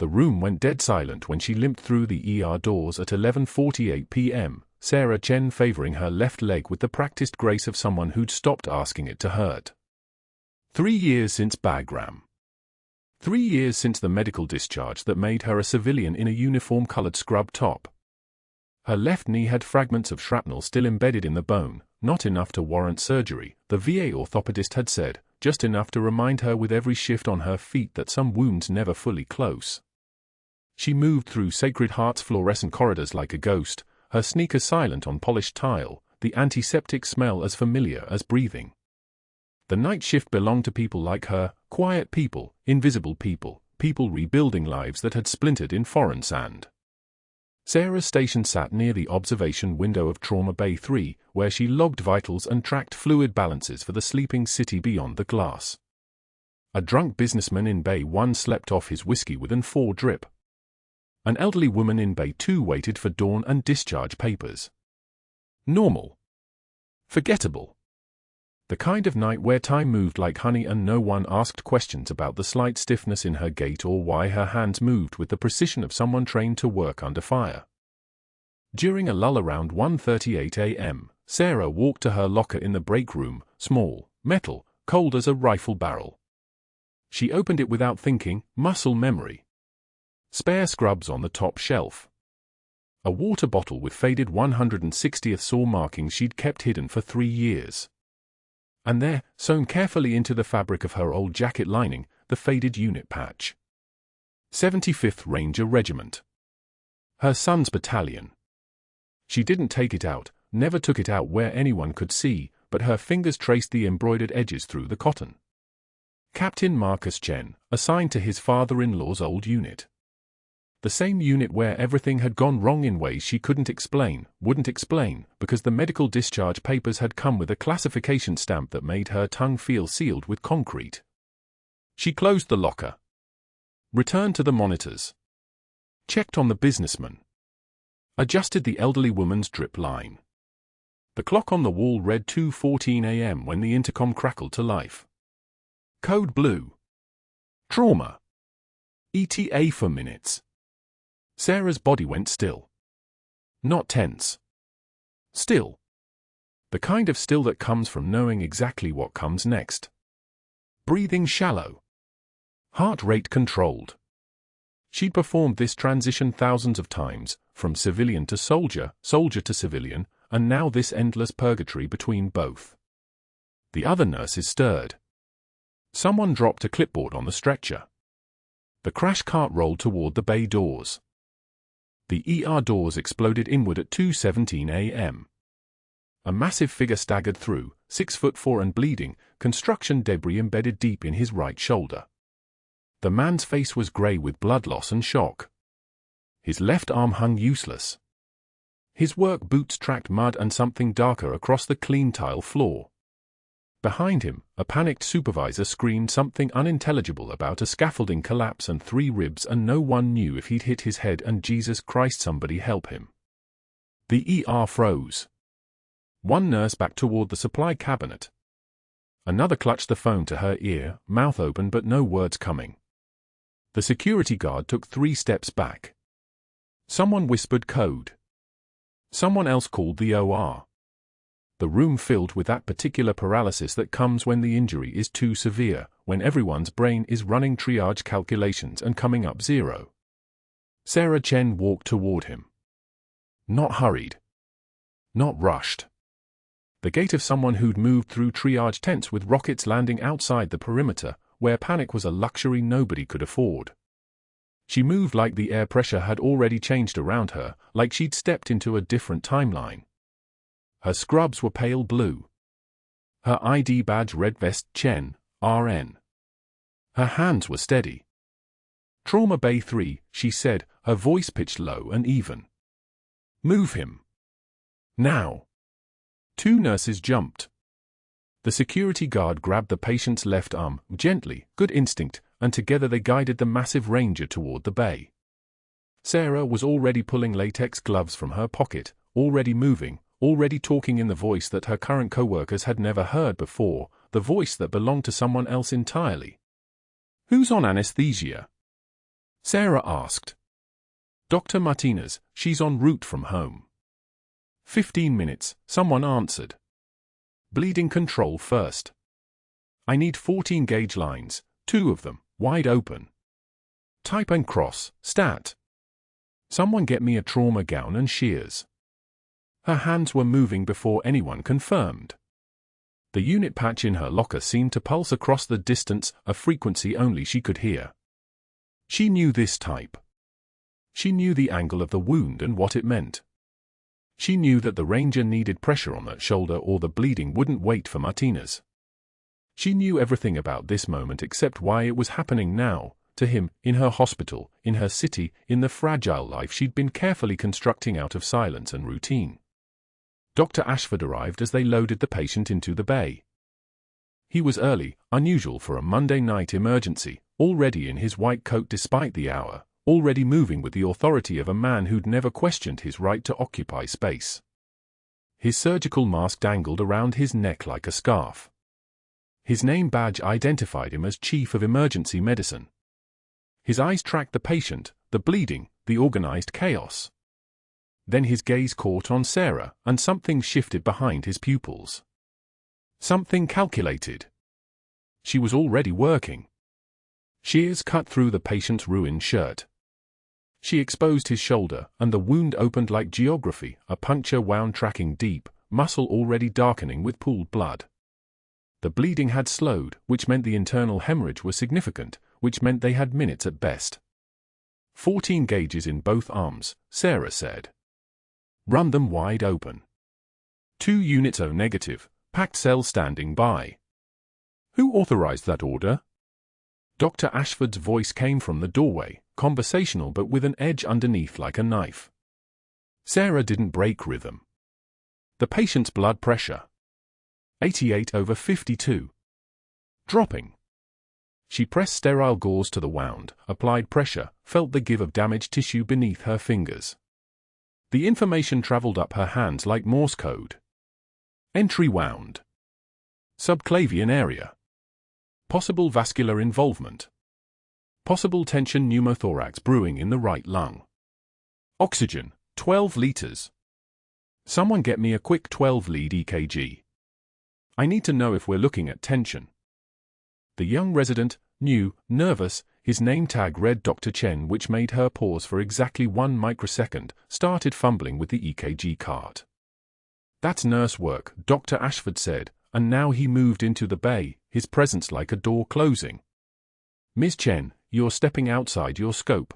The room went dead silent when she limped through the ER doors at 11:48 p.m., Chen favoring her left leg with the practiced grace of someone who'd stopped asking it to hurt. 3 years since Bagram. 3 years since the medical discharge that made her a civilian in a uniform-colored scrub top. Her left knee had fragments of shrapnel still embedded in the bone, not enough to warrant surgery, the VA orthopedist had said, just enough to remind her with every shift on her feet that some wounds never fully close. She moved through Sacred Heart's fluorescent corridors like a ghost, her sneakers silent on polished tile, the antiseptic smell as familiar as breathing. The night shift belonged to people like her, quiet people, invisible people, people rebuilding lives that had splintered in foreign sand. Sarah's station sat near the observation window of Trauma Bay 3, where she logged vitals and tracked fluid balances for the sleeping city beyond the glass. A drunk businessman in Bay 1 slept off his whiskey with an 4 drip. An elderly woman in Bay 2 waited for dawn and discharge papers. Normal. Forgettable. The kind of night where time moved like honey and no one asked questions about the slight stiffness in her gait or why her hands moved with the precision of someone trained to work under fire. During a lull around 1:38 a.m., Sarah walked to her locker in the break room, small, metal, cold as a rifle barrel. She opened it without thinking, muscle memory. Spare scrubs on the top shelf. A water bottle with faded 160th saw markings she'd kept hidden for 3 years. And there, sewn carefully into the fabric of her old jacket lining, the faded unit patch. 75th Ranger Regiment. Her son's battalion. She didn't take it out, never took it out where anyone could see, but her fingers traced the embroidered edges through the cotton. Captain Marcus Chen, assigned to his father-in-law's old unit. The same unit where everything had gone wrong in ways she wouldn't explain, because the medical discharge papers had come with a classification stamp that made her tongue feel sealed with concrete. She closed the locker. Returned to the monitors. Checked on the businessman. Adjusted the elderly woman's drip line. The clock on the wall read 2:14 a.m. when the intercom crackled to life. Code blue. Trauma. ETA for minutes. Sarah's body went still. Not tense. Still. The kind of still that comes from knowing exactly what comes next. Breathing shallow. Heart rate controlled. She'd performed this transition thousands of times, from civilian to soldier, soldier to civilian, and now this endless purgatory between both. The other nurses stirred. Someone dropped a clipboard on the stretcher. The crash cart rolled toward the bay doors. The ER doors exploded inward at 2:17 a.m. A massive figure staggered through, 6'4" and bleeding, construction debris embedded deep in his right shoulder. The man's face was grey with blood loss and shock. His left arm hung useless. His work boots tracked mud and something darker across the clean tile floor. Behind him, a panicked supervisor screamed something unintelligible about a scaffolding collapse and 3 ribs, and no one knew if he'd hit his head and Jesus Christ somebody help him. The ER froze. One nurse backed toward the supply cabinet. Another clutched the phone to her ear, mouth open but no words coming. The security guard took 3 steps back. Someone whispered code. Someone else called the OR. The room filled with that particular paralysis that comes when the injury is too severe, when everyone's brain is running triage calculations and coming up 0. Chen walked toward him. Not hurried. Not rushed. The gait of someone who'd moved through triage tents with rockets landing outside the perimeter, where panic was a luxury nobody could afford. She moved like the air pressure had already changed around her, like she'd stepped into a different timeline. Her scrubs were pale blue. Her ID badge red vest Chen, RN. Her hands were steady. Trauma Bay 3, she said, her voice pitched low and even. Move him. Now. 2 nurses jumped. The security guard grabbed the patient's left arm, gently, good instinct, and together they guided the massive ranger toward the bay. Sarah was already pulling latex gloves from her pocket, already moving, already talking in the voice that her current co-workers had never heard before, the voice that belonged to someone else entirely. Who's on anesthesia? Sarah asked. Dr. Martinez, she's en route from home. 15 minutes, someone answered. Bleeding control first. I need 14 gauge lines, 2 of them, wide open. Type and cross, stat. Someone get me a trauma gown and shears. Her hands were moving before anyone confirmed. The unit patch in her locker seemed to pulse across the distance, a frequency only she could hear. She knew this type. She knew the angle of the wound and what it meant. She knew that the ranger needed pressure on that shoulder or the bleeding wouldn't wait for Martinez. She knew everything about this moment except why it was happening now, to him, in her hospital, in her city, in the fragile life she'd been carefully constructing out of silence and routine. Dr. Ashford arrived as they loaded the patient into the bay. He was early, unusual for a Monday night emergency, already in his white coat despite the hour, already moving with the authority of a man who'd never questioned his right to occupy space. His surgical mask dangled around his neck like a scarf. His name badge identified him as Chief of Emergency Medicine. His eyes tracked the patient, the bleeding, the organized chaos. Then his gaze caught on Sarah, and something shifted behind his pupils. Something calculated. She was already working. Shears cut through the patient's ruined shirt. She exposed his shoulder, and the wound opened like geography, a puncture wound tracking deep, muscle already darkening with pooled blood. The bleeding had slowed, which meant the internal hemorrhage was significant, which meant they had minutes at best. 14 gauges in both arms, Sarah said. Run them wide open. 2 units O negative, packed cell standing by. Who authorized that order? Dr. Ashford's voice came from the doorway, conversational but with an edge underneath like a knife. Sarah didn't break rhythm. The patient's blood pressure. 88/52. Dropping. She pressed sterile gauze to the wound, applied pressure, felt the give of damaged tissue beneath her fingers. The information traveled up her hands like Morse code. Entry wound. Subclavian area. Possible vascular involvement. Possible tension pneumothorax brewing in the right lung. Oxygen, 12 liters. Someone get me a quick 12-lead EKG. I need to know if we're looking at tension. The young resident, new, nervous, his name tag read Dr. Chen, which made her pause for exactly 1 microsecond, started fumbling with the EKG cart. That's nurse work, Dr. Ashford said, and now he moved into the bay, his presence like a door closing. Ms. Chen, you're stepping outside your scope.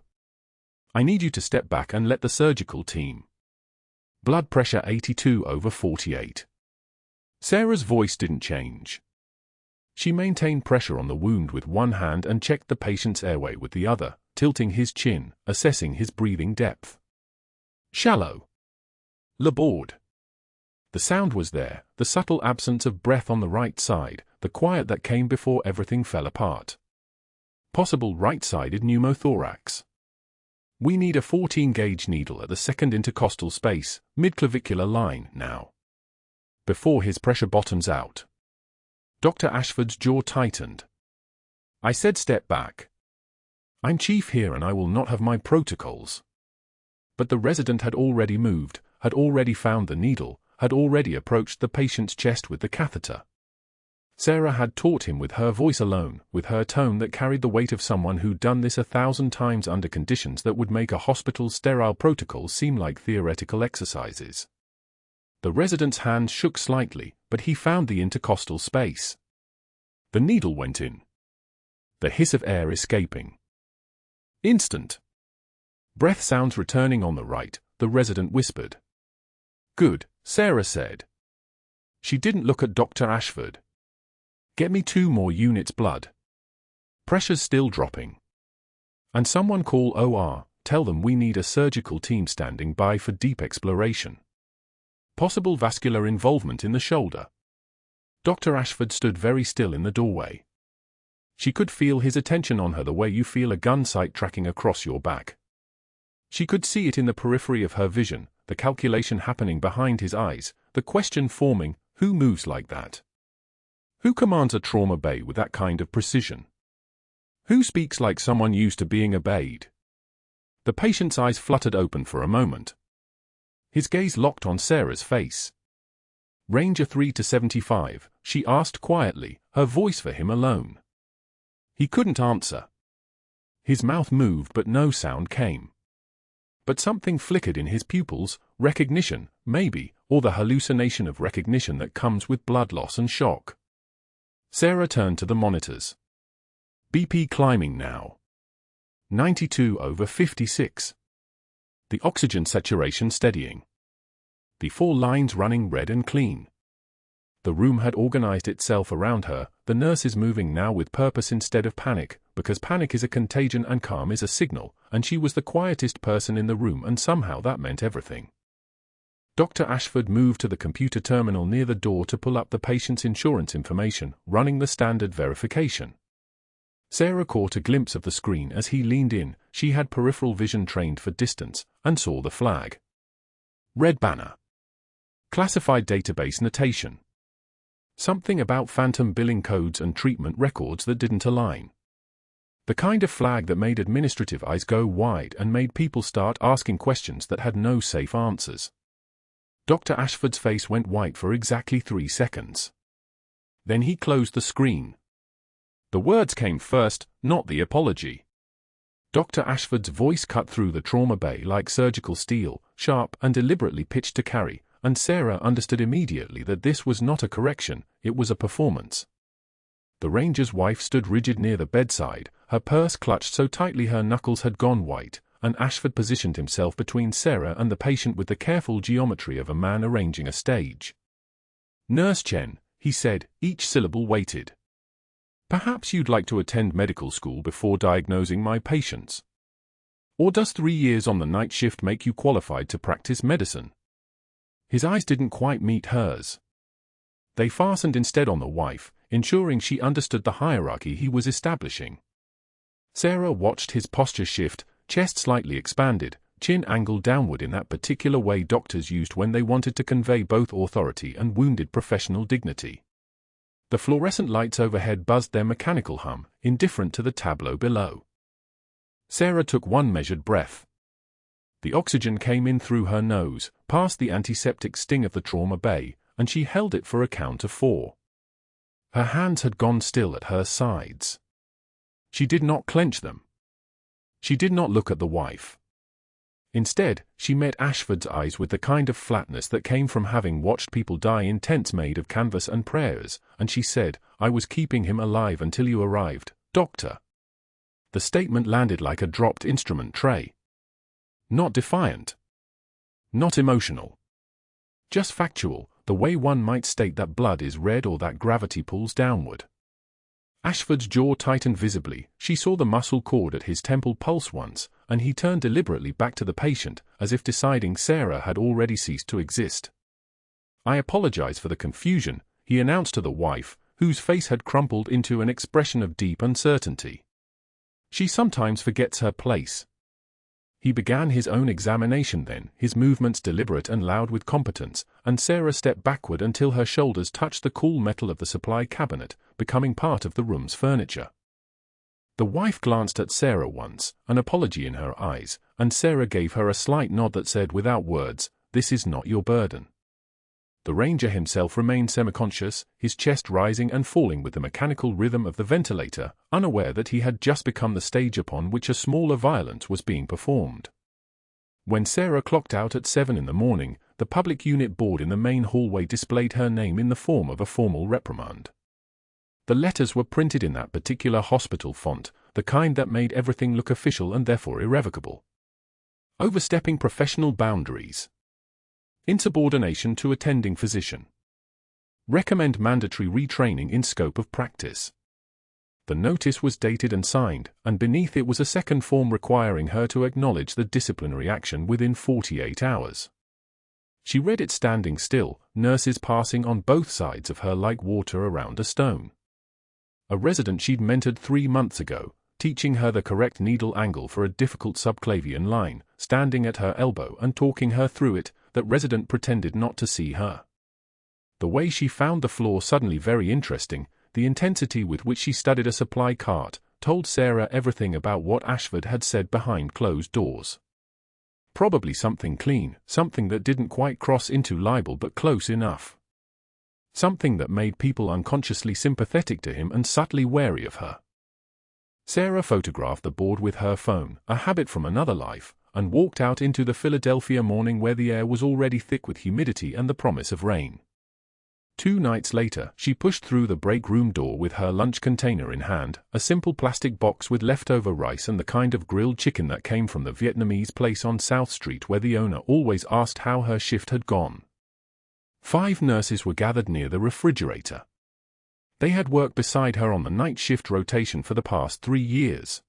I need you to step back and let the surgical team. Blood pressure 82/48. Sarah's voice didn't change. She maintained pressure on the wound with one hand and checked the patient's airway with the other, tilting his chin, assessing his breathing depth. Shallow. Laboured. The sound was there, the subtle absence of breath on the right side, the quiet that came before everything fell apart. Possible right-sided pneumothorax. We need a 14-gauge needle at the second intercostal space, midclavicular line, now. Before his pressure bottoms out. Dr. Ashford's jaw tightened. I said step back. I'm chief here and I will not have my protocols. But the resident had already moved, had already found the needle, had already approached the patient's chest with the catheter. Sarah had taught him with her voice alone, with her tone that carried the weight of someone who'd done this 1,000 times under conditions that would make a hospital's sterile protocols seem like theoretical exercises. The resident's hand shook slightly, but he found the intercostal space. The needle went in. The hiss of air escaping. Instant. Breath sounds returning on the right, the resident whispered. Good, Sarah said. She didn't look at Dr. Ashford. Get me 2 more units blood. Pressure's still dropping. And someone call OR, tell them we need a surgical team standing by for deep exploration. Possible vascular involvement in the shoulder. Dr. Ashford stood very still in the doorway. She could feel his attention on her the way you feel a gun sight tracking across your back. She could see it in the periphery of her vision, the calculation happening behind his eyes, the question forming, who moves like that? Who commands a trauma bay with that kind of precision? Who speaks like someone used to being obeyed? The patient's eyes fluttered open for a moment. His gaze locked on Sarah's face. "Ranger 3 to 75, she asked quietly, her voice for him alone. He couldn't answer. His mouth moved but no sound came. But something flickered in his pupils, recognition, maybe, or the hallucination of recognition that comes with blood loss and shock. Sarah turned to the monitors. BP climbing now. 92/56. The oxygen saturation steadying. The 4 lines running red and clean. The room had organized itself around her, the nurses moving now with purpose instead of panic, because panic is a contagion and calm is a signal, and she was the quietest person in the room and somehow that meant everything. Dr. Ashford moved to the computer terminal near the door to pull up the patient's insurance information, running the standard verification. Sarah caught a glimpse of the screen as he leaned in. She had peripheral vision trained for distance, and saw the flag. Red banner. Classified database notation. Something about phantom billing codes and treatment records that didn't align. The kind of flag that made administrative eyes go wide and made people start asking questions that had no safe answers. Dr. Ashford's face went white for exactly 3 seconds. Then he closed the screen. The words came first, not the apology. Dr. Ashford's voice cut through the trauma bay like surgical steel, sharp and deliberately pitched to carry, and Sarah understood immediately that this was not a correction, it was a performance. The ranger's wife stood rigid near the bedside, her purse clutched so tightly her knuckles had gone white, and Ashford positioned himself between Sarah and the patient with the careful geometry of a man arranging a stage. "Nurse Chen," he said, each syllable weighted. "Perhaps you'd like to attend medical school before diagnosing my patients. Or does 3 years on the night shift make you qualified to practice medicine?" His eyes didn't quite meet hers. They fastened instead on the wife, ensuring she understood the hierarchy he was establishing. Sarah watched his posture shift, chest slightly expanded, chin angled downward in that particular way doctors used when they wanted to convey both authority and wounded professional dignity. The fluorescent lights overhead buzzed their mechanical hum, indifferent to the tableau below. Sarah took one measured breath. The oxygen came in through her nose, past the antiseptic sting of the trauma bay, and she held it for a count of 4. Her hands had gone still at her sides. She did not clench them. She did not look at the wife. Instead, she met Ashford's eyes with the kind of flatness that came from having watched people die in tents made of canvas and prayers, and she said, "I was keeping him alive until you arrived, doctor." The statement landed like a dropped instrument tray. Not defiant. Not emotional. Just factual, the way one might state that blood is red or that gravity pulls downward. Ashford's jaw tightened visibly. She saw the muscle cord at his temple pulse once, and he turned deliberately back to the patient, as if deciding Sarah had already ceased to exist. "I apologize for the confusion," he announced to the wife, whose face had crumpled into an expression of deep uncertainty. "She sometimes forgets her place." He began his own examination then, his movements deliberate and loud with competence, and Sarah stepped backward until her shoulders touched the cool metal of the supply cabinet, becoming part of the room's furniture. The wife glanced at Sarah once, an apology in her eyes, and Sarah gave her a slight nod that said without words, "This is not your burden." The ranger himself remained semi-conscious, his chest rising and falling with the mechanical rhythm of the ventilator, unaware that he had just become the stage upon which a smaller violence was being performed. When Sarah clocked out at 7 in the morning, the public unit board in the main hallway displayed her name in the form of a formal reprimand. The letters were printed in that particular hospital font, the kind that made everything look official and therefore irrevocable. Overstepping professional boundaries. Insubordination to attending physician. Recommend mandatory retraining in scope of practice. The notice was dated and signed, and beneath it was a second form requiring her to acknowledge the disciplinary action within 48 hours. She read it standing still, nurses passing on both sides of her like water around a stone. A resident she'd mentored 3 months ago, teaching her the correct needle angle for a difficult subclavian line, standing at her elbow and talking her through it, that resident pretended not to see her. The way she found the floor suddenly very interesting, the intensity with which she studied a supply cart, told Sarah everything about what Ashford had said behind closed doors. Probably something clean, something that didn't quite cross into libel but close enough. Something that made people unconsciously sympathetic to him and subtly wary of her. Sarah photographed the board with her phone, a habit from another life, and walked out into the Philadelphia morning where the air was already thick with humidity and the promise of rain. 2 nights later, she pushed through the break room door with her lunch container in hand, a simple plastic box with leftover rice and the kind of grilled chicken that came from the Vietnamese place on South Street where the owner always asked how her shift had gone. 5 nurses were gathered near the refrigerator. They had worked beside her on the night shift rotation for the past 3 years.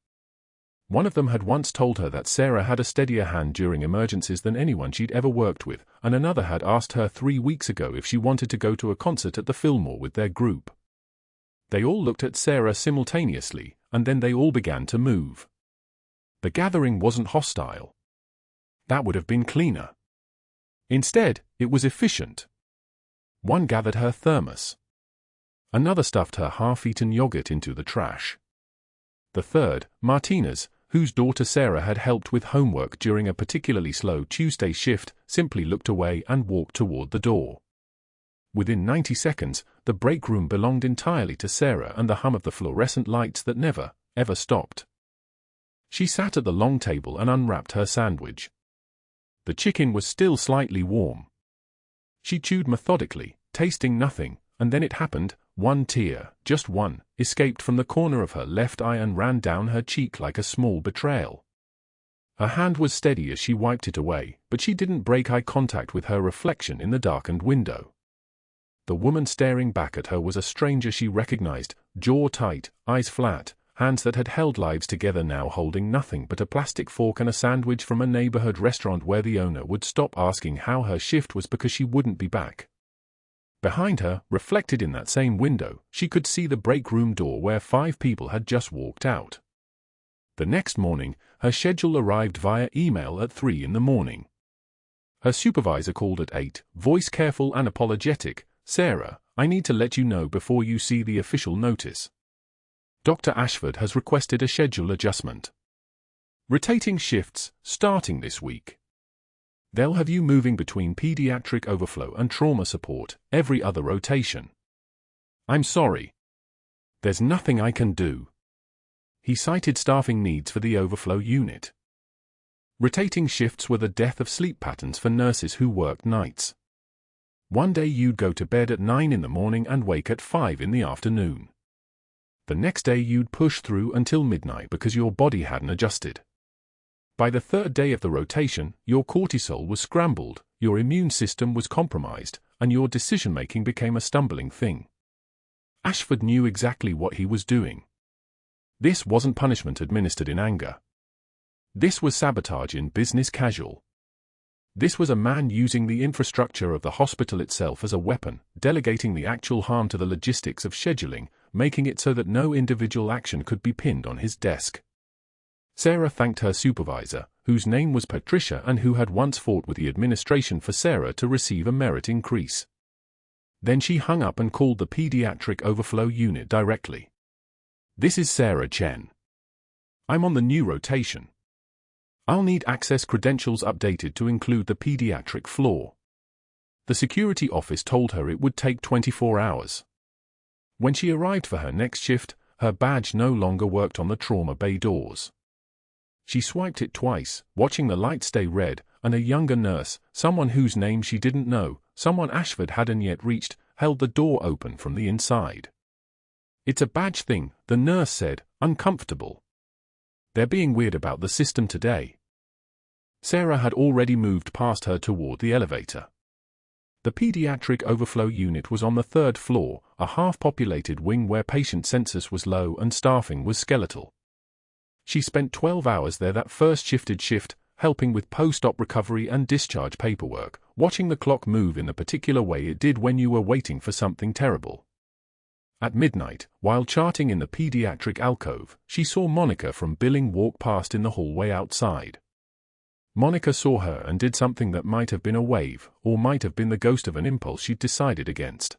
One of them had once told her that Sarah had a steadier hand during emergencies than anyone she'd ever worked with, and another had asked her 3 weeks ago if she wanted to go to a concert at the Fillmore with their group. They all looked at Sarah simultaneously, and then they all began to move. The gathering wasn't hostile. That would have been cleaner. Instead, it was efficient. One gathered her thermos. Another stuffed her half-eaten yogurt into the trash. The third, Martinez, whose daughter Sarah had helped with homework during a particularly slow Tuesday shift, simply looked away and walked toward the door. Within 90 seconds, the break room belonged entirely to Sarah and the hum of the fluorescent lights that never, ever stopped. She sat at the long table and unwrapped her sandwich. The chicken was still slightly warm. She chewed methodically, tasting nothing, and then it happened. One tear, just one, escaped from the corner of her left eye and ran down her cheek like a small betrayal. Her hand was steady as she wiped it away, but she didn't break eye contact with her reflection in the darkened window. The woman staring back at her was a stranger she recognized, jaw tight, eyes flat, hands that had held lives together now holding nothing but a plastic fork and a sandwich from a neighborhood restaurant where the owner would stop asking how her shift was because she wouldn't be back. Behind her, reflected in that same window, she could see the break room door where 5 people had just walked out. The next morning, her schedule arrived via email at 3 in the morning. Her supervisor called at 8, voice careful and apologetic, "Sarah, I need to let you know before you see the official notice. Dr. Ashford has requested a schedule adjustment. Rotating shifts, starting this week. They'll have you moving between pediatric overflow and trauma support every other rotation. I'm sorry. There's nothing I can do." He cited staffing needs for the overflow unit. Rotating shifts were the death of sleep patterns for nurses who worked nights. One day you'd go to bed at 9 in the morning and wake at 5 in the afternoon. The next day you'd push through until midnight because your body hadn't adjusted. By the 3rd day of the rotation, your cortisol was scrambled, your immune system was compromised, and your decision-making became a stumbling thing. Ashford knew exactly what he was doing. This wasn't punishment administered in anger. This was sabotage in business casual. This was a man using the infrastructure of the hospital itself as a weapon, delegating the actual harm to the logistics of scheduling, making it so that no individual action could be pinned on his desk. Sarah thanked her supervisor, whose name was Patricia and who had once fought with the administration for Sarah to receive a merit increase. Then she hung up and called the pediatric overflow unit directly. "This is Sarah Chen. I'm on the new rotation. I'll need access credentials updated to include the pediatric floor." The security office told her it would take 24 hours. When she arrived for her next shift, her badge no longer worked on the trauma bay doors. She swiped it twice, watching the light stay red, and a younger nurse, someone whose name she didn't know, someone Ashford hadn't yet reached, held the door open from the inside. "It's a badge thing," the nurse said, uncomfortable. "They're being weird about the system today." Sarah had already moved past her toward the elevator. The pediatric overflow unit was on the 3rd floor, a half-populated wing where patient census was low and staffing was skeletal. She spent 12 hours there that first shifted shift, helping with post-op recovery and discharge paperwork, watching the clock move in the particular way it did when you were waiting for something terrible. At midnight, while charting in the pediatric alcove, she saw Monica from billing walk past in the hallway outside. Monica saw her and did something that might have been a wave, or might have been the ghost of an impulse she'd decided against.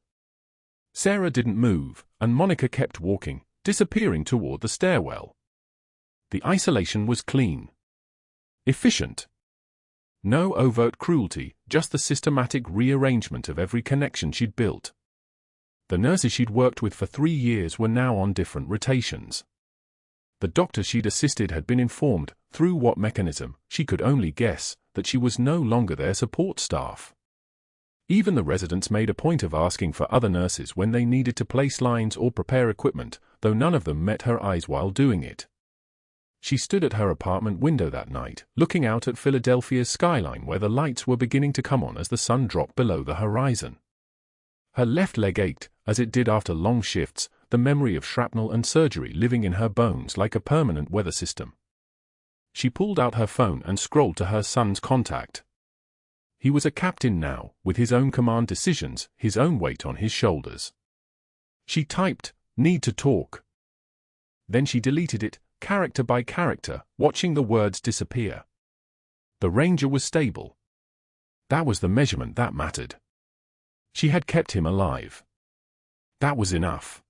Sarah didn't move, and Monica kept walking, disappearing toward the stairwell. The isolation was clean. Efficient. No overt cruelty, just the systematic rearrangement of every connection she'd built. The nurses she'd worked with for 3 years were now on different rotations. The doctor she'd assisted had been informed, through what mechanism, she could only guess, that she was no longer their support staff. Even the residents made a point of asking for other nurses when they needed to place lines or prepare equipment, though none of them met her eyes while doing it. She stood at her apartment window that night, looking out at Philadelphia's skyline where the lights were beginning to come on as the sun dropped below the horizon. Her left leg ached, as it did after long shifts, the memory of shrapnel and surgery living in her bones like a permanent weather system. She pulled out her phone and scrolled to her son's contact. He was a captain now, with his own command decisions, his own weight on his shoulders. She typed, "Need to talk." Then she deleted it, character by character, watching the words disappear. The Ranger was stable. That was the measurement that mattered. She had kept him alive. That was enough.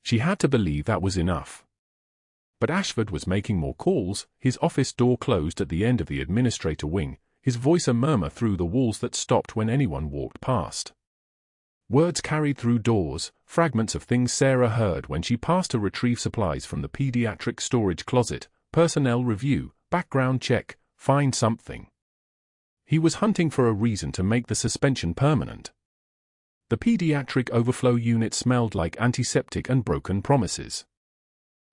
She had to believe that was enough. But Ashford was making more calls, his office door closed at the end of the administrator wing, his voice a murmur through the walls that stopped when anyone walked past. Words carried through doors, fragments of things Sarah heard when she passed to retrieve supplies from the pediatric storage closet, personnel review, background check, find something. He was hunting for a reason to make the suspension permanent. The pediatric overflow unit smelled like antiseptic and broken promises.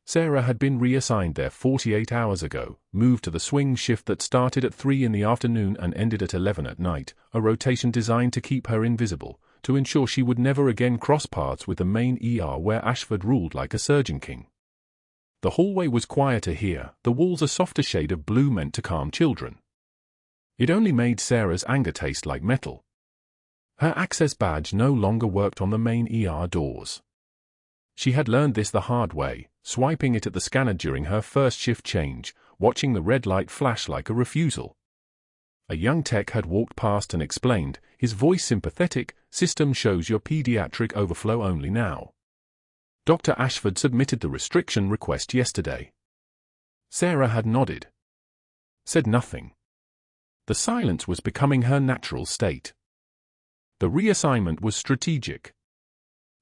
Sarah had been reassigned there 48 hours ago, moved to the swing shift that started at 3 in the afternoon and ended at 11 at night, a rotation designed to keep her invisible, to ensure she would never again cross paths with the main ER where Ashford ruled like a surgeon king. The hallway was quieter here, the walls a softer shade of blue meant to calm children. It only made Sarah's anger taste like metal. Her access badge no longer worked on the main ER doors. She had learned this the hard way, swiping it at the scanner during her first shift change, watching the red light flash like a refusal. A young tech had walked past and explained, his voice sympathetic, "System shows your pediatric overflow only now." Dr. Ashford submitted the restriction request yesterday. Sarah had nodded. Said nothing. The silence was becoming her natural state. The reassignment was strategic.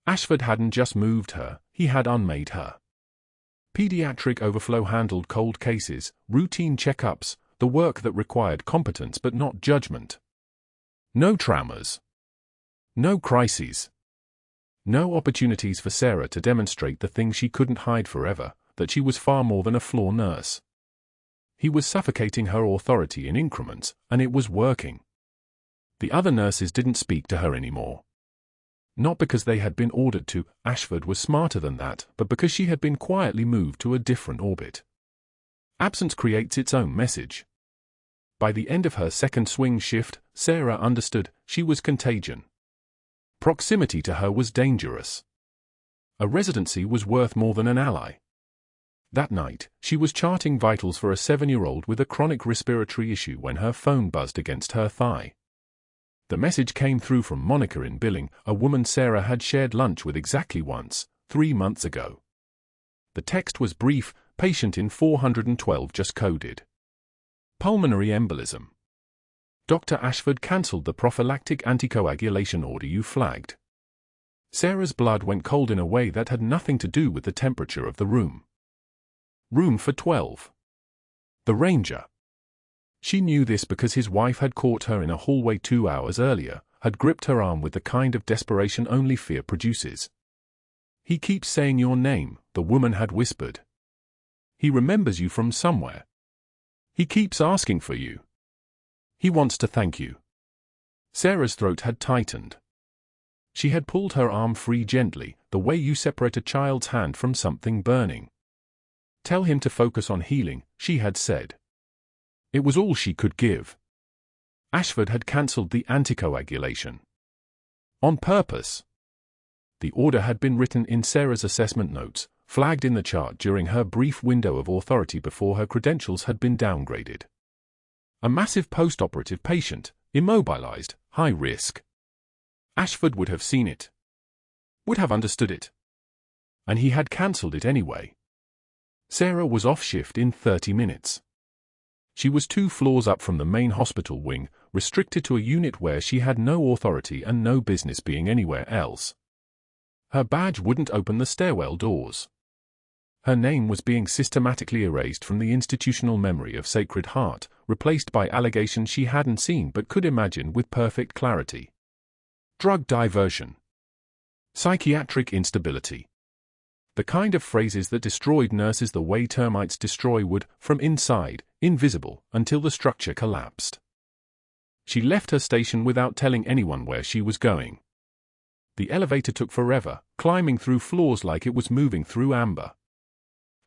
Ashford hadn't just moved her, he had unmade her. Pediatric overflow handled cold cases, routine checkups, the work that required competence but not judgment. No traumas. No crises. No opportunities for Sarah to demonstrate the thing she couldn't hide forever, that she was far more than a floor nurse. He was suffocating her authority in increments, and it was working. The other nurses didn't speak to her anymore. Not because they had been ordered to, Ashford was smarter than that, but because she had been quietly moved to a different orbit. Absence creates its own message. By the end of her second swing shift, Sarah understood she was contagion. Proximity to her was dangerous. A residency was worth more than an ally. That night, she was charting vitals for a 7-year-old with a chronic respiratory issue when her phone buzzed against her thigh. The message came through from Monica in billing, a woman Sarah had shared lunch with exactly once, 3 months ago. The text was brief, patient in 412 just coded. Pulmonary embolism. Dr. Ashford cancelled the prophylactic anticoagulation order you flagged. Sarah's blood went cold in a way that had nothing to do with the temperature of the room. Room for 12. The Ranger. She knew this because his wife had caught her in a hallway 2 hours earlier, had gripped her arm with the kind of desperation only fear produces. "He keeps saying your name," the woman had whispered. "He remembers you from somewhere. He keeps asking for you. He wants to thank you." Sarah's throat had tightened. She had pulled her arm free gently, the way you separate a child's hand from something burning. "Tell him to focus on healing," she had said. It was all she could give. Ashford had cancelled the anticoagulation. On purpose. The order had been written in Sarah's assessment notes, flagged in the chart during her brief window of authority before her credentials had been downgraded. A massive post-operative patient, immobilized, high risk. Ashford would have seen it. Would have understood it. And he had cancelled it anyway. Sarah was off shift in 30 minutes. She was 2 floors up from the main hospital wing, restricted to a unit where she had no authority and no business being anywhere else. Her badge wouldn't open the stairwell doors. Her name was being systematically erased from the institutional memory of Sacred Heart, replaced by allegations she hadn't seen but could imagine with perfect clarity. Drug diversion. Psychiatric instability. The kind of phrases that destroyed nurses the way termites destroy wood, from inside, invisible, until the structure collapsed. She left her station without telling anyone where she was going. The elevator took forever, climbing through floors like it was moving through amber.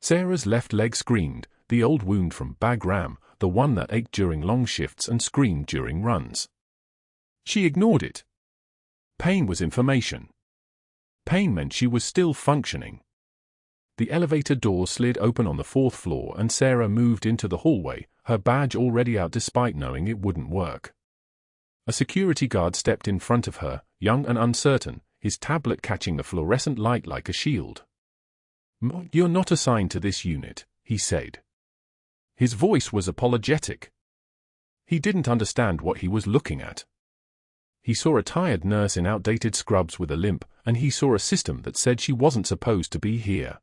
Sarah's left leg screamed, the old wound from Bagram, the one that ached during long shifts and screamed during runs. She ignored it. Pain was information. Pain meant she was still functioning. The elevator door slid open on the 4th floor and Sarah moved into the hallway, her badge already out despite knowing it wouldn't work. A security guard stepped in front of her, young and uncertain, his tablet catching the fluorescent light like a shield. "You're not assigned to this unit," he said. His voice was apologetic. He didn't understand what he was looking at. He saw a tired nurse in outdated scrubs with a limp, and he saw a system that said she wasn't supposed to be here.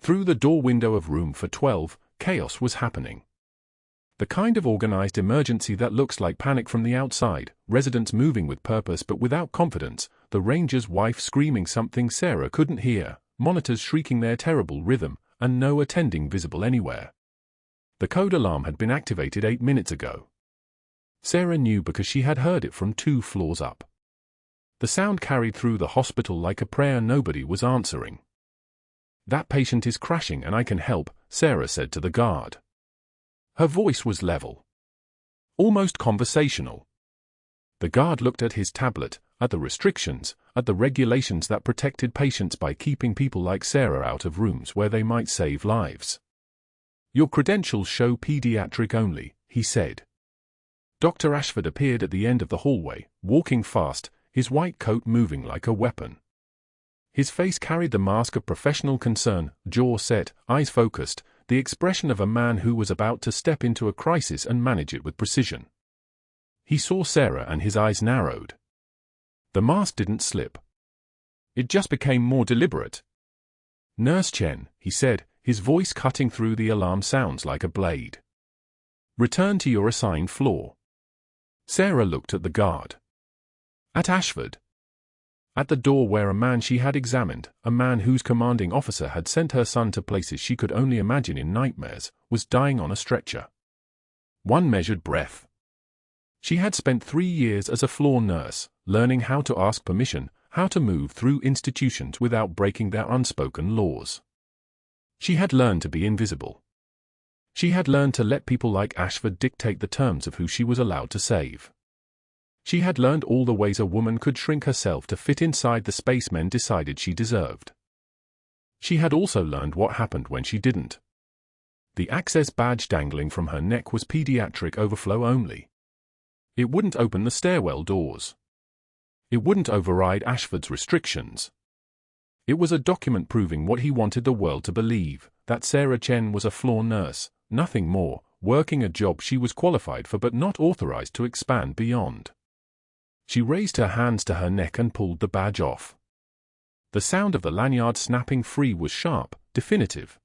Through the door window of room for 12, chaos was happening. The kind of organized emergency that looks like panic from the outside, residents moving with purpose but without confidence, the ranger's wife screaming something Sarah couldn't hear, monitors shrieking their terrible rhythm, and no attending visible anywhere. The code alarm had been activated 8 minutes ago. Sarah knew because she had heard it from 2 floors up. The sound carried through the hospital like a prayer nobody was answering. "That patient is crashing and I can help," Sarah said to the guard. Her voice was level. Almost conversational. The guard looked at his tablet, at the restrictions, at the regulations that protected patients by keeping people like Sarah out of rooms where they might save lives. "Your credentials show pediatric only," he said. Dr. Ashford appeared at the end of the hallway, walking fast, his white coat moving like a weapon. His face carried the mask of professional concern, jaw set, eyes focused, the expression of a man who was about to step into a crisis and manage it with precision. He saw Sarah and his eyes narrowed. The mask didn't slip. It just became more deliberate. "Nurse Chen," he said, his voice cutting through the alarm sounds like a blade. "Return to your assigned floor." Sarah looked at the guard. At Ashford. At the door where a man she had examined, a man whose commanding officer had sent her son to places she could only imagine in nightmares, was dying on a stretcher. One measured breath. She had spent 3 years as a floor nurse, learning how to ask permission, how to move through institutions without breaking their unspoken laws. She had learned to be invisible. She had learned to let people like Ashford dictate the terms of who she was allowed to save. She had learned all the ways a woman could shrink herself to fit inside the space men decided she deserved. She had also learned what happened when she didn't. The access badge dangling from her neck was pediatric overflow only. It wouldn't open the stairwell doors. It wouldn't override Ashford's restrictions. It was a document proving what he wanted the world to believe, that Sarah Chen was a floor nurse, nothing more, working a job she was qualified for but not authorized to expand beyond. She raised her hands to her neck and pulled the badge off. The sound of the lanyard snapping free was sharp, definitive.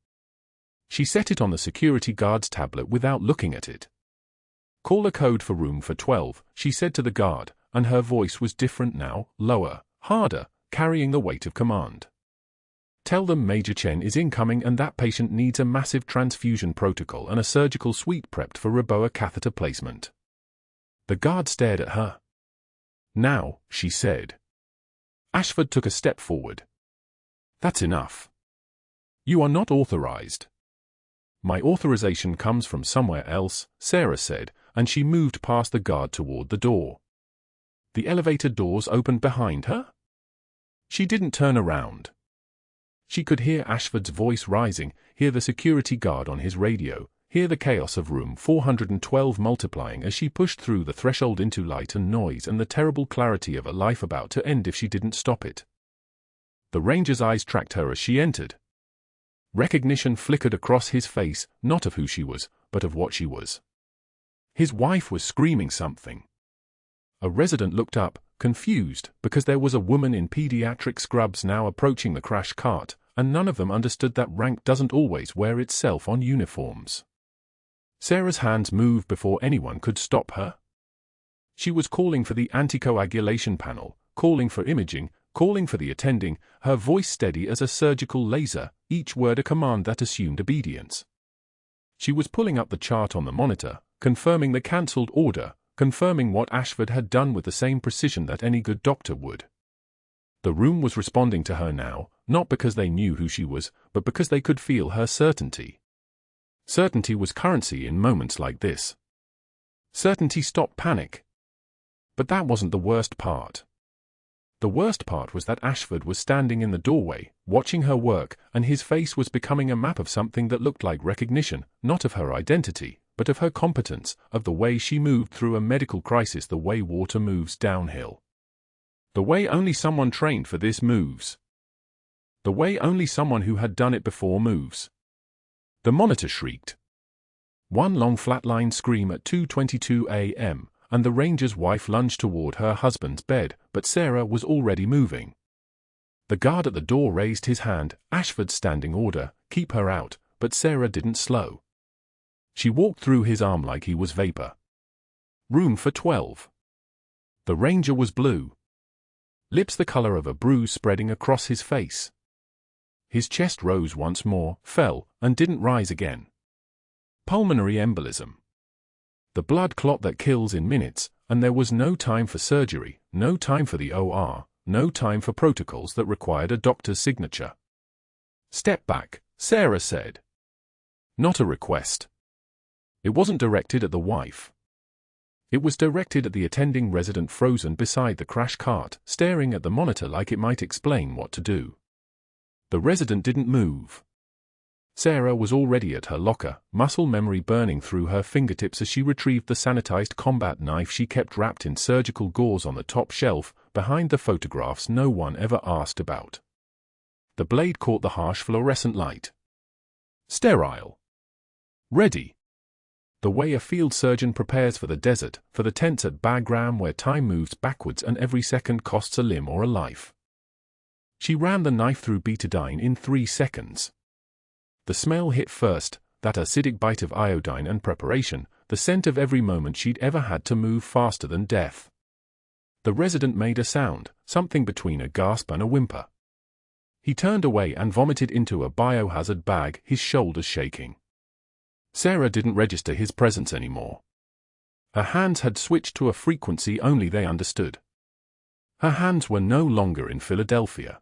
She set it on the security guard's tablet without looking at it. "Call a code for room for 12, she said to the guard, and her voice was different now, lower, harder, carrying the weight of command. "Tell them Major Chen is incoming and that patient needs a massive transfusion protocol and a surgical suite prepped for Reboa catheter placement." The guard stared at her. "Now," she said. Ashford took a step forward. "That's enough. You are not authorized." "My authorization comes from somewhere else," Sarah said, and she moved past the guard toward the door. The elevator doors opened behind her. She didn't turn around. She could hear Ashford's voice rising, hear the security guard on his radio, hear the chaos of room 412 multiplying as she pushed through the threshold into light and noise and the terrible clarity of a life about to end if she didn't stop it. The ranger's eyes tracked her as she entered. Recognition flickered across his face, not of who she was, but of what she was. His wife was screaming something. A resident looked up, confused, because there was a woman in pediatric scrubs now approaching the crash cart, and none of them understood that rank doesn't always wear itself on uniforms. Sarah's hands moved before anyone could stop her. She was calling for the anticoagulation panel, calling for imaging, calling for the attending, her voice steady as a surgical laser, each word a command that assumed obedience. She was pulling up the chart on the monitor, confirming the cancelled order, confirming what Ashford had done with the same precision that any good doctor would. The room was responding to her now, not because they knew who she was, but because they could feel her certainty. Certainty was currency in moments like this. Certainty stopped panic. But that wasn't the worst part. The worst part was that Ashford was standing in the doorway, watching her work, and his face was becoming a map of something that looked like recognition, not of her identity, but of her competence, of the way she moved through a medical crisis, the way water moves downhill. The way only someone trained for this moves. The way only someone who had done it before moves. The monitor shrieked. One long flatline scream at 2:22 a.m., and the ranger's wife lunged toward her husband's bed, but Sarah was already moving. The guard at the door raised his hand, Ashford's standing order, keep her out, but Sarah didn't slow. She walked through his arm like he was vapor. Room for 12. The ranger was blue. Lips the color of a bruise spreading across his face. His chest rose once more, fell, and didn't rise again. Pulmonary embolism. The blood clot that kills in minutes, and there was no time for surgery, no time for the OR, no time for protocols that required a doctor's signature. Step back, Sarah said. Not a request. It wasn't directed at the wife. It was directed at the attending resident frozen beside the crash cart, staring at the monitor like it might explain what to do. The resident didn't move. Sarah was already at her locker, muscle memory burning through her fingertips as she retrieved the sanitized combat knife she kept wrapped in surgical gauze on the top shelf, behind the photographs no one ever asked about. The blade caught the harsh fluorescent light. Sterile. Ready. The way a field surgeon prepares for the desert, for the tents at Bagram where time moves backwards and every second costs a limb or a life. She ran the knife through betadine in 3 seconds. The smell hit first, that acidic bite of iodine and preparation, the scent of every moment she'd ever had to move faster than death. The resident made a sound, something between a gasp and a whimper. He turned away and vomited into a biohazard bag, his shoulders shaking. Sarah didn't register his presence anymore. Her hands had switched to a frequency only they understood. Her hands were no longer in Philadelphia.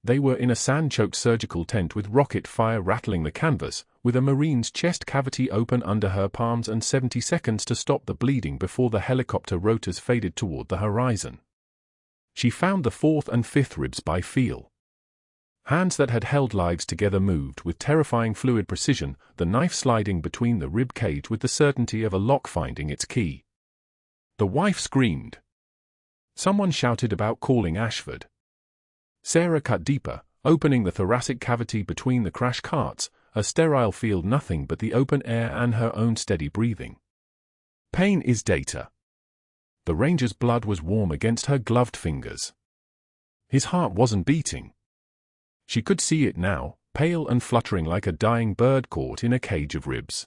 They were in a sand-choked surgical tent with rocket fire rattling the canvas, with a Marine's chest cavity open under her palms and 70 seconds to stop the bleeding before the helicopter rotors faded toward the horizon. She found the 4th and 5th ribs by feel. Hands that had held lives together moved with terrifying fluid precision, the knife sliding between the rib cage with the certainty of a lock finding its key. The wife screamed. Someone shouted about calling Ashford. Sarah cut deeper, opening the thoracic cavity between the crash carts, a sterile field nothing but the open air and her own steady breathing. Pain is data. The ranger's blood was warm against her gloved fingers. His heart wasn't beating. She could see it now, pale and fluttering like a dying bird caught in a cage of ribs.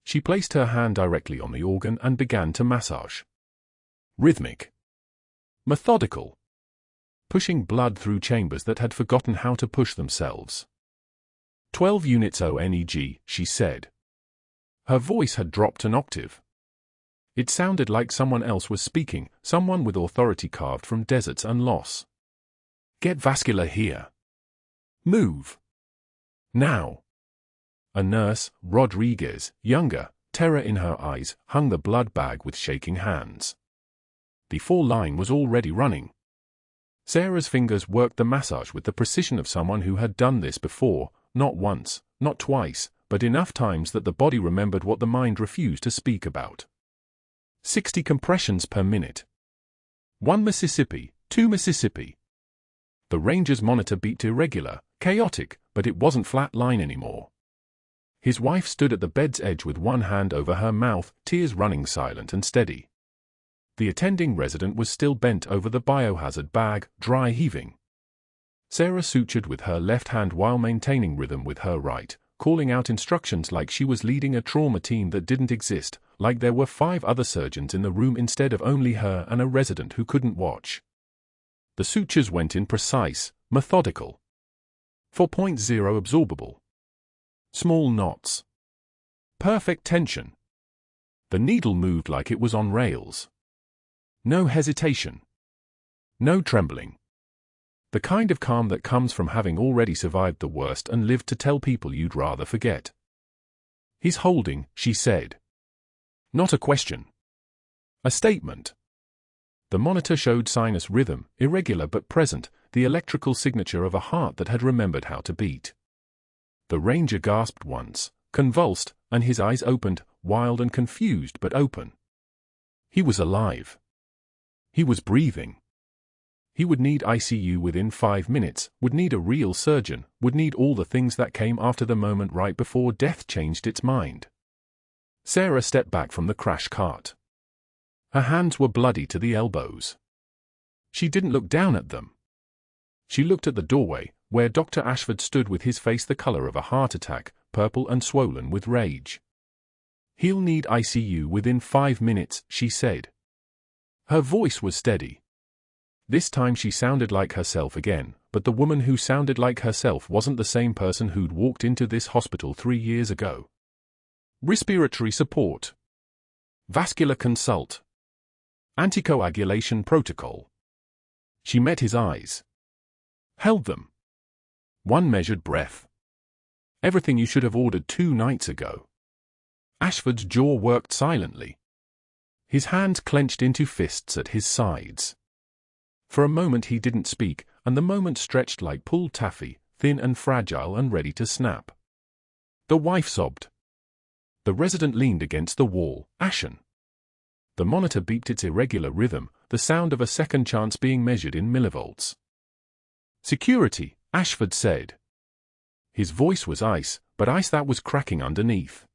She placed her hand directly on the organ and began to massage. Rhythmic. Methodical. Pushing blood through chambers that had forgotten how to push themselves. 12 units ONEG, she said. Her voice had dropped an octave. It sounded like someone else was speaking, someone with authority carved from deserts and loss. Get vascular here. Move. Now. A nurse, Rodriguez, younger, terror in her eyes, hung the blood bag with shaking hands. The 4 line was already running. Sarah's fingers worked the massage with the precision of someone who had done this before, not once, not twice, but enough times that the body remembered what the mind refused to speak about. 60 compressions per minute. 1 Mississippi, 2 Mississippi. The ranger's monitor beeped irregular, chaotic, but it wasn't flat line anymore. His wife stood at the bed's edge with one hand over her mouth, tears running silent and steady. The attending resident was still bent over the biohazard bag, dry heaving. Sarah sutured with her left hand while maintaining rhythm with her right, calling out instructions like she was leading a trauma team that didn't exist, like there were 5 other surgeons in the room instead of only her and a resident who couldn't watch. The sutures went in precise, methodical. 4.0 absorbable. Small knots. Perfect tension. The needle moved like it was on rails. No hesitation. No trembling. The kind of calm that comes from having already survived the worst and lived to tell people you'd rather forget. "He's holding," she said. Not a question. A statement. The monitor showed sinus rhythm, irregular but present, the electrical signature of a heart that had remembered how to beat. The ranger gasped once, convulsed, and his eyes opened, wild and confused but open. He was alive. He was breathing. He would need ICU within 5 minutes, would need a real surgeon, would need all the things that came after the moment right before death changed its mind. Sarah stepped back from the crash cart. Her hands were bloody to the elbows. She didn't look down at them. She looked at the doorway, where Dr. Ashford stood with his face the color of a heart attack, purple and swollen with rage. "He'll need ICU within 5 minutes," she said. Her voice was steady. This time she sounded like herself again, but the woman who sounded like herself wasn't the same person who'd walked into this hospital 3 years ago. Respiratory support. Vascular consult. Anticoagulation protocol. She met his eyes. Held them. One measured breath. Everything you should have ordered 2 nights ago. Ashford's jaw worked silently. His hands clenched into fists at his sides. For a moment he didn't speak, and the moment stretched like pulled taffy, thin and fragile and ready to snap. The wife sobbed. The resident leaned against the wall, ashen. The monitor beeped its irregular rhythm, the sound of a second chance being measured in millivolts. "Security," Ashford said. His voice was ice, but ice that was cracking underneath.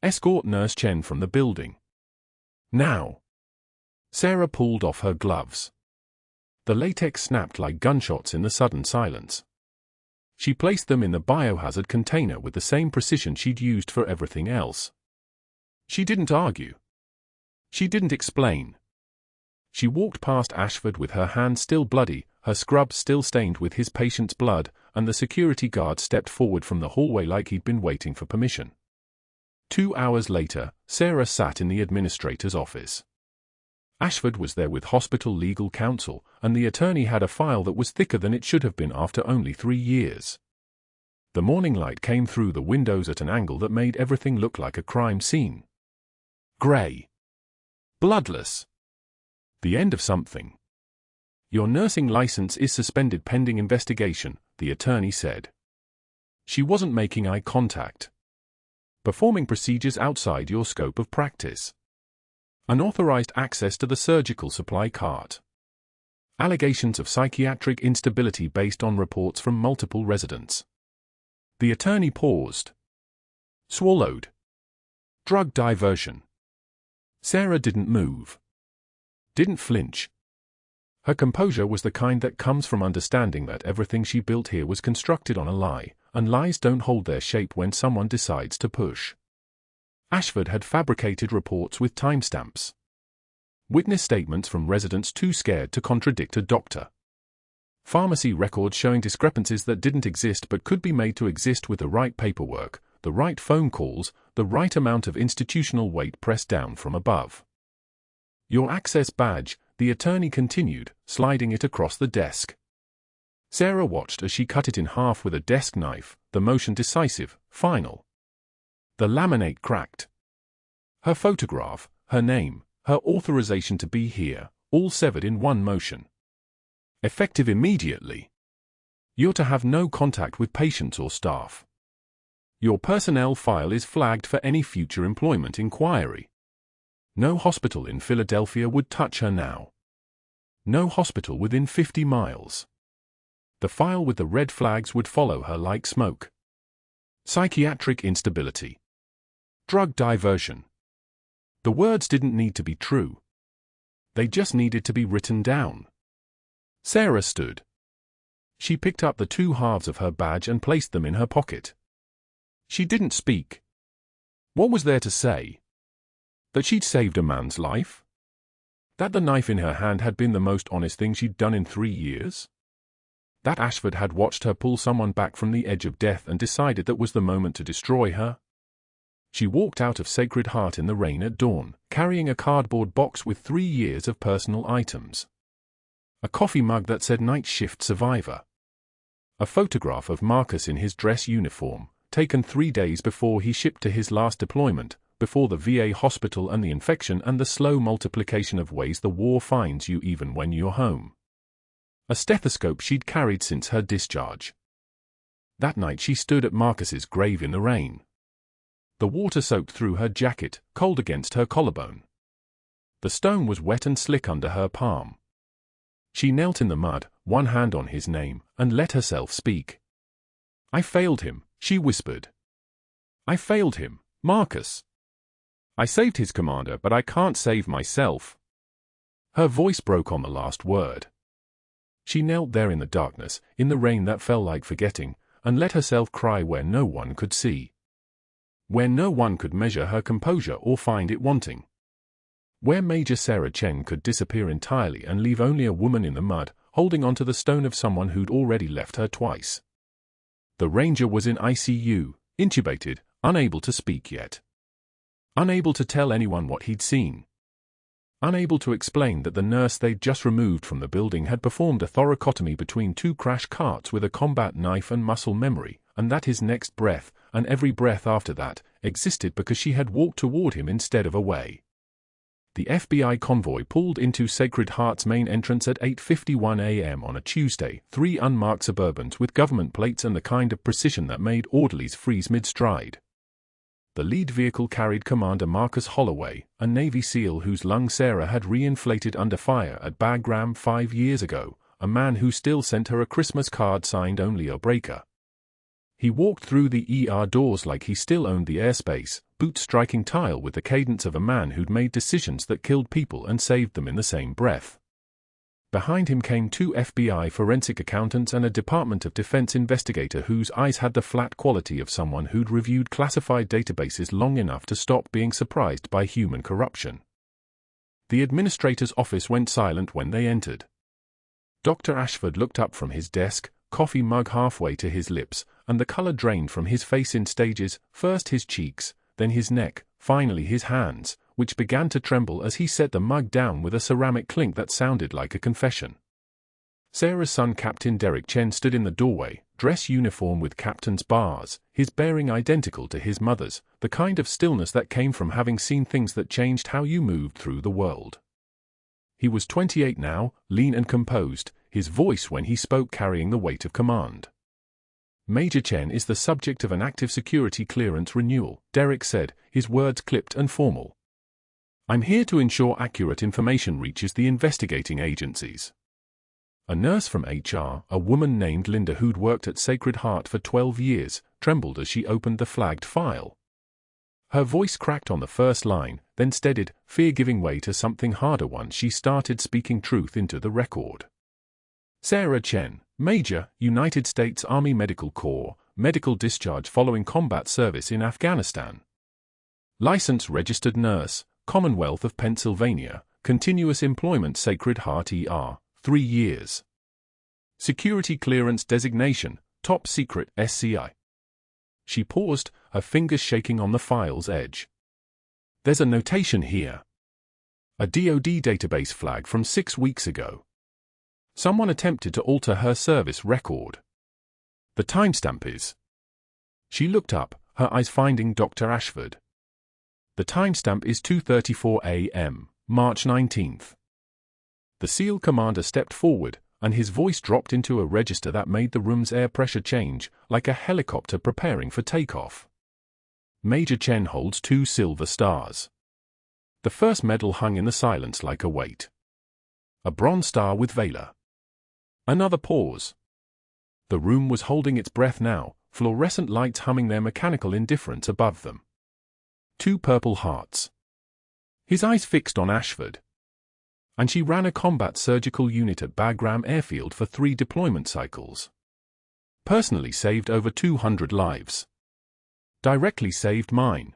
"Escort Nurse Chen from the building. Now." Sarah pulled off her gloves. The latex snapped like gunshots in the sudden silence. She placed them in the biohazard container with the same precision she'd used for everything else. She didn't argue. She didn't explain. She walked past Ashford with her hand still bloody, her scrub still stained with his patient's blood, and the security guard stepped forward from the hallway like he'd been waiting for permission. 2 hours later, Sarah sat in the administrator's office. Ashford was there with hospital legal counsel, and the attorney had a file that was thicker than it should have been after only 3 years. The morning light came through the windows at an angle that made everything look like a crime scene. Grey. Bloodless. The end of something. "Your nursing license is suspended pending investigation," the attorney said. She wasn't making eye contact. "Performing procedures outside your scope of practice. Unauthorized access to the surgical supply cart. Allegations of psychiatric instability based on reports from multiple residents." The attorney paused. Swallowed. Drug diversion. Sarah didn't move. Didn't flinch. Her composure was the kind that comes from understanding that everything she built here was constructed on a lie, and lies don't hold their shape when someone decides to push. Ashford had fabricated reports with timestamps. Witness statements from residents too scared to contradict a doctor. Pharmacy records showing discrepancies that didn't exist but could be made to exist with the right paperwork, the right phone calls, the right amount of institutional weight pressed down from above. "Your access badge," the attorney continued, sliding it across the desk. Sarah watched as she cut it in half with a desk knife, the motion decisive, final. The laminate cracked. Her photograph, her name, her authorization to be here, all severed in one motion. Effective immediately. You're to have no contact with patients or staff. Your personnel file is flagged for any future employment inquiry. No hospital in Philadelphia would touch her now. No hospital within 50 miles. The file with the red flags would follow her like smoke. Psychiatric instability. Drug diversion. The words didn't need to be true. They just needed to be written down. Sarah stood. She picked up the two halves of her badge and placed them in her pocket. She didn't speak. What was there to say? That she'd saved a man's life? That the knife in her hand had been the most honest thing she'd done in 3 years? That Ashford had watched her pull someone back from the edge of death and decided that was the moment to destroy her? She walked out of Sacred Heart in the rain at dawn, carrying a cardboard box with 3 years of personal items. A coffee mug that said Night Shift Survivor. A photograph of Marcus in his dress uniform, taken 3 days before he shipped to his last deployment, before the VA hospital and the infection and the slow multiplication of ways the war finds you even when you're home. A stethoscope she'd carried since her discharge. That night she stood at Marcus's grave in the rain. The water soaked through her jacket, cold against her collarbone. The stone was wet and slick under her palm. She knelt in the mud, one hand on his name, and let herself speak. "I failed him," she whispered. "I failed him, Marcus. I saved his commander, but I can't save myself." Her voice broke on the last word. She knelt there in the darkness, in the rain that fell like forgetting, and let herself cry where no one could see. Where no one could measure her composure or find it wanting. Where Major Sarah Chen could disappear entirely and leave only a woman in the mud, holding onto the stone of someone who'd already left her twice. The Ranger was in ICU, intubated, unable to speak yet. Unable to tell anyone what he'd seen. Unable to explain that the nurse they'd just removed from the building had performed a thoracotomy between 2 crash carts with a combat knife and muscle memory, and that his next breath, and every breath after that, existed because she had walked toward him instead of away. The FBI convoy pulled into Sacred Heart's main entrance at 8:51 a.m. on a Tuesday, 3 unmarked Suburbans with government plates and the kind of precision that made orderlies freeze mid-stride. The lead vehicle carried Commander Marcus Holloway, a Navy SEAL whose lung Sarah had re-inflated under fire at Bagram 5 years ago, a man who still sent her a Christmas card signed only a breaker. He walked through the ER doors like he still owned the airspace, boots striking tile with the cadence of a man who'd made decisions that killed people and saved them in the same breath. Behind him came 2 FBI forensic accountants and a Department of Defense investigator whose eyes had the flat quality of someone who'd reviewed classified databases long enough to stop being surprised by human corruption. The administrator's office went silent when they entered. Dr. Ashford looked up from his desk, coffee mug halfway to his lips, and the color drained from his face in stages, first his cheeks, then his neck, finally his hands, which began to tremble as he set the mug down with a ceramic clink that sounded like a confession. Sarah's son Captain Derek Chen stood in the doorway, dress uniform with captain's bars, his bearing identical to his mother's, the kind of stillness that came from having seen things that changed how you moved through the world. He was 28 now, lean and composed, his voice when he spoke carrying the weight of command. "Major Chen is the subject of an active security clearance renewal," Derek said, his words clipped and formal. "I'm here to ensure accurate information reaches the investigating agencies." A nurse from HR, a woman named Linda who'd worked at Sacred Heart for 12 years, trembled as she opened the flagged file. Her voice cracked on the first line, then steadied, fear giving way to something harder once she started speaking truth into the record. Sarah Chen, Major, United States Army Medical Corps, medical discharge following combat service in Afghanistan. License registered nurse, Commonwealth of Pennsylvania, continuous employment Sacred Heart ER, 3 years. Security clearance designation, top secret SCI. She paused, her fingers shaking on the file's edge. "There's a notation here. A DoD database flag from 6 weeks ago. Someone attempted to alter her service record. The timestamp is..." She looked up, her eyes finding Dr. Ashford. "The timestamp is 2:34 a.m., March 19th. The SEAL commander stepped forward, and his voice dropped into a register that made the room's air pressure change, like a helicopter preparing for takeoff. "Major Chen holds 2 silver stars. The first medal hung in the silence like a weight. A bronze star with Valor." Another pause. The room was holding its breath now, fluorescent lights humming their mechanical indifference above them. 2 purple hearts. His eyes fixed on Ashford. And she ran a combat surgical unit at Bagram airfield for 3 deployment cycles. Personally saved over 200 lives. Directly saved mine.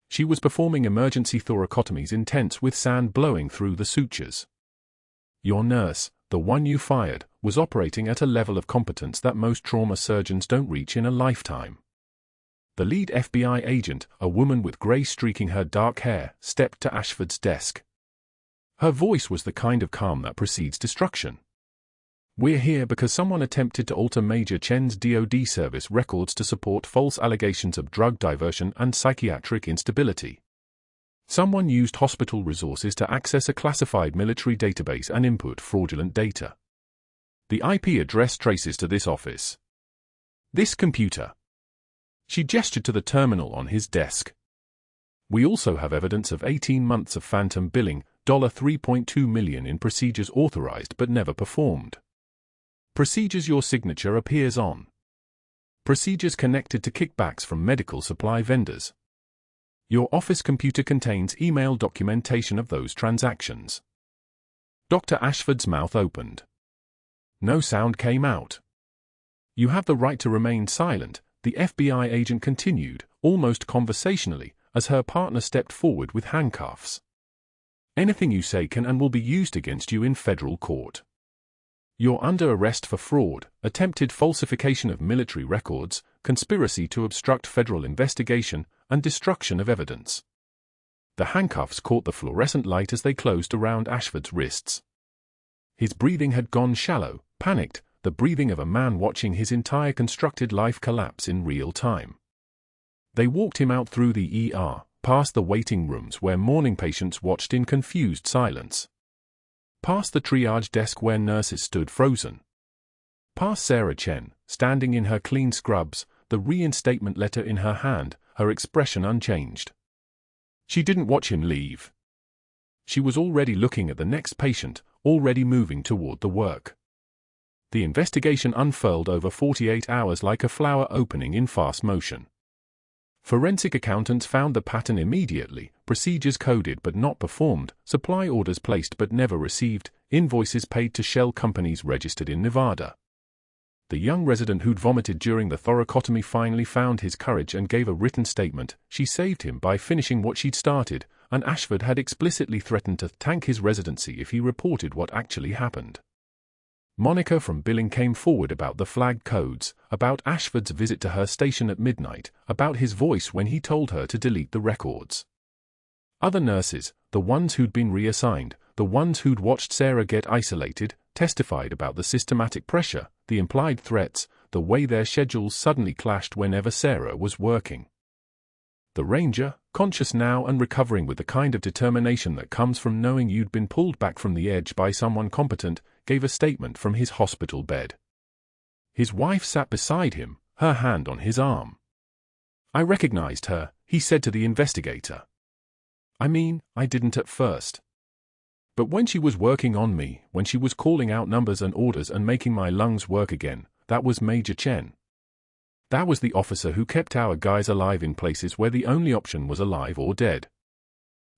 She was performing emergency thoracotomies in tents with sand blowing through the sutures. Your nurse, the one you fired, was operating at a level of competence that most trauma surgeons don't reach in a lifetime. The lead FBI agent, a woman with grey streaking her dark hair, stepped to Ashford's desk. Her voice was the kind of calm that precedes destruction. We're here because someone attempted to alter Major Chen's DoD service records to support false allegations of drug diversion and psychiatric instability. Someone used hospital resources to access a classified military database and input fraudulent data. The IP address traces to this office. This computer. She gestured to the terminal on his desk. We also have evidence of 18 months of phantom billing, $3.2 million in procedures authorized but never performed. Procedures your signature appears on. Procedures connected to kickbacks from medical supply vendors. Your office computer contains email documentation of those transactions. Dr. Ashford's mouth opened. No sound came out. You have the right to remain silent, the FBI agent continued, almost conversationally, as her partner stepped forward with handcuffs. Anything you say can and will be used against you in federal court. You're under arrest for fraud, attempted falsification of military records, conspiracy to obstruct federal investigation, and destruction of evidence. The handcuffs caught the fluorescent light as they closed around Ashford's wrists. His breathing had gone shallow, panicked, the breathing of a man watching his entire constructed life collapse in real time. They walked him out through the ER, past the waiting rooms where mourning patients watched in confused silence. Past the triage desk where nurses stood frozen. Past Sarah Chen, standing in her clean scrubs, the reinstatement letter in her hand, her expression unchanged. She didn't watch him leave. She was already looking at the next patient, already moving toward the work. The investigation unfurled over 48 hours like a flower opening in fast motion. Forensic accountants found the pattern immediately, procedures coded but not performed, supply orders placed but never received, invoices paid to shell companies registered in Nevada. The young resident who'd vomited during the thoracotomy finally found his courage and gave a written statement. She saved him by finishing what she'd started, and Ashford had explicitly threatened to tank his residency if he reported what actually happened. Monica from billing came forward about the flagged codes, about Ashford's visit to her station at midnight, about his voice when he told her to delete the records. Other nurses, the ones who'd been reassigned, the ones who'd watched Sarah get isolated, testified about the systematic pressure, the implied threats, the way their schedules suddenly clashed whenever Sarah was working. The ranger, conscious now and recovering with the kind of determination that comes from knowing you'd been pulled back from the edge by someone competent, gave a statement from his hospital bed. His wife sat beside him, her hand on his arm. I recognized her, he said to the investigator. I mean, I didn't at first. But when she was working on me, when she was calling out numbers and orders and making my lungs work again, that was Major Chen. That was the officer who kept our guys alive in places where the only option was alive or dead.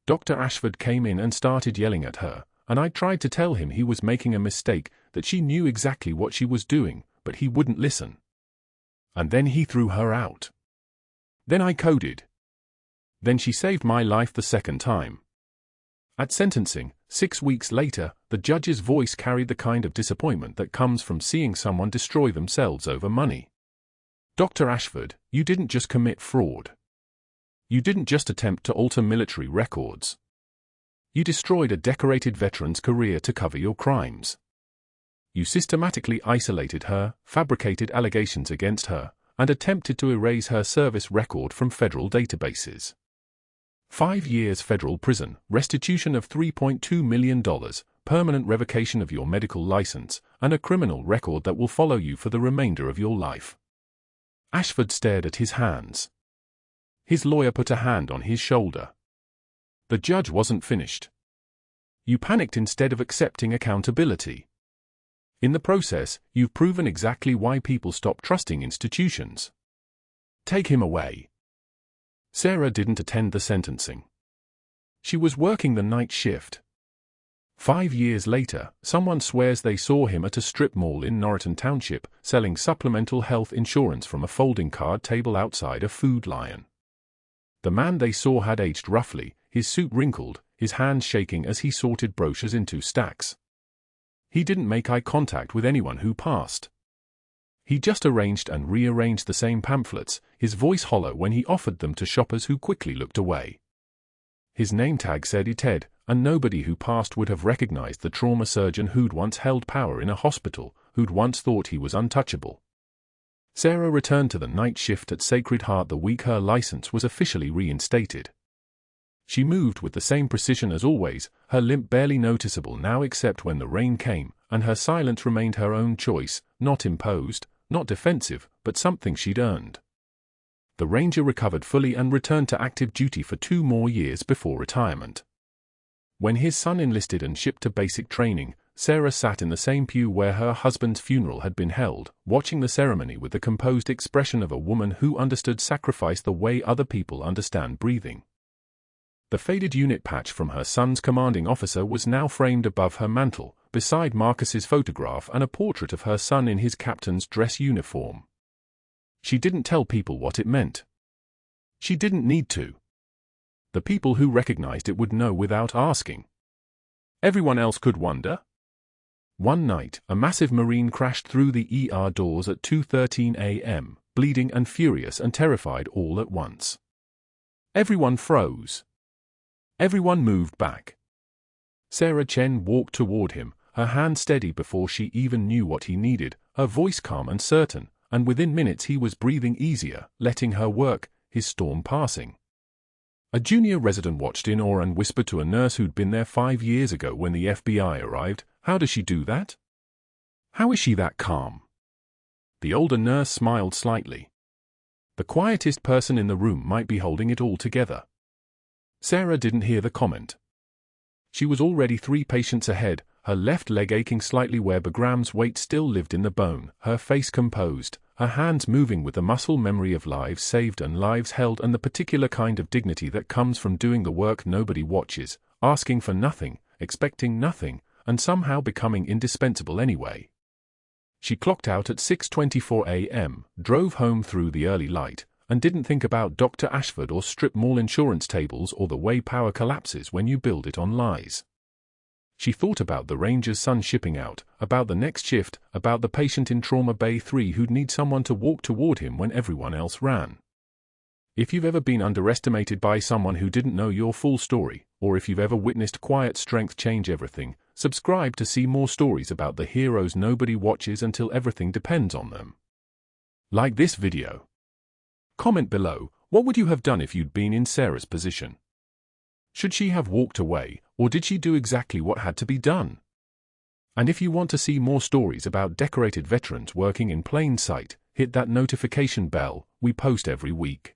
Dr. Ashford came in and started yelling at her, and I tried to tell him he was making a mistake, that she knew exactly what she was doing, but he wouldn't listen. And then he threw her out. Then I coded. Then she saved my life the second time. At sentencing, 6 weeks later, the judge's voice carried the kind of disappointment that comes from seeing someone destroy themselves over money. Dr. Ashford, you didn't just commit fraud. You didn't just attempt to alter military records. You destroyed a decorated veteran's career to cover your crimes. You systematically isolated her, fabricated allegations against her, and attempted to erase her service record from federal databases. 5 years federal prison, restitution of $3.2 million, permanent revocation of your medical license, and a criminal record that will follow you for the remainder of your life. Ashford stared at his hands. His lawyer put a hand on his shoulder. The judge wasn't finished. You panicked instead of accepting accountability. In the process, you've proven exactly why people stop trusting institutions. Take him away. Sarah didn't attend the sentencing. She was working the night shift. 5 years later, someone swears they saw him at a strip mall in Norriton Township, selling supplemental health insurance from a folding card table outside a Food Lion. The man they saw had aged roughly, his suit wrinkled, his hands shaking as he sorted brochures into stacks. He didn't make eye contact with anyone who passed. He just arranged and rearranged the same pamphlets, his voice hollow when he offered them to shoppers who quickly looked away. His name tag said Ted, and nobody who passed would have recognized the trauma surgeon who'd once held power in a hospital, who'd once thought he was untouchable. Sarah returned to the night shift at Sacred Heart the week her license was officially reinstated. She moved with the same precision as always, her limp barely noticeable now except when the rain came, and her silence remained her own choice, not imposed, not defensive, but something she'd earned. The Ranger recovered fully and returned to active duty for 2 more years before retirement. When his son enlisted and shipped to basic training, Sarah sat in the same pew where her husband's funeral had been held, watching the ceremony with the composed expression of a woman who understood sacrifice the way other people understand breathing. The faded unit patch from her son's commanding officer was now framed above her mantle, beside Marcus's photograph and a portrait of her son in his captain's dress uniform. She didn't tell people what it meant. She didn't need to. The people who recognized it would know without asking. Everyone else could wonder. One night, a massive Marine crashed through the ER doors at 2:13 a.m., bleeding and furious and terrified all at once. Everyone froze. Everyone moved back. Sarah Chen walked toward him, her hand steady before she even knew what he needed, her voice calm and certain, and within minutes he was breathing easier, letting her work, his storm passing. A junior resident watched in awe and whispered to a nurse who'd been there 5 years ago when the FBI arrived, "How does she do that? How is she that calm?" The older nurse smiled slightly. The quietest person in the room might be holding it all together. Sarah didn't hear the comment. She was already 3 patients ahead, her left leg aching slightly where Bagram's weight still lived in the bone, her face composed, her hands moving with the muscle memory of lives saved and lives held and the particular kind of dignity that comes from doing the work nobody watches, asking for nothing, expecting nothing, and somehow becoming indispensable anyway. She clocked out at 6:24 a.m., drove home through the early light, and didn't think about Dr. Ashford or strip mall insurance tables or the way power collapses when you build it on lies. She thought about the Ranger's son shipping out, about the next shift, about the patient in Trauma Bay 3 who'd need someone to walk toward him when everyone else ran. If you've ever been underestimated by someone who didn't know your full story, or if you've ever witnessed quiet strength change everything, subscribe to see more stories about the heroes nobody watches until everything depends on them. Like this video. Comment below, what would you have done if you'd been in Sarah's position? Should she have walked away, or did she do exactly what had to be done? And if you want to see more stories about decorated veterans working in plain sight, hit that notification bell, we post every week.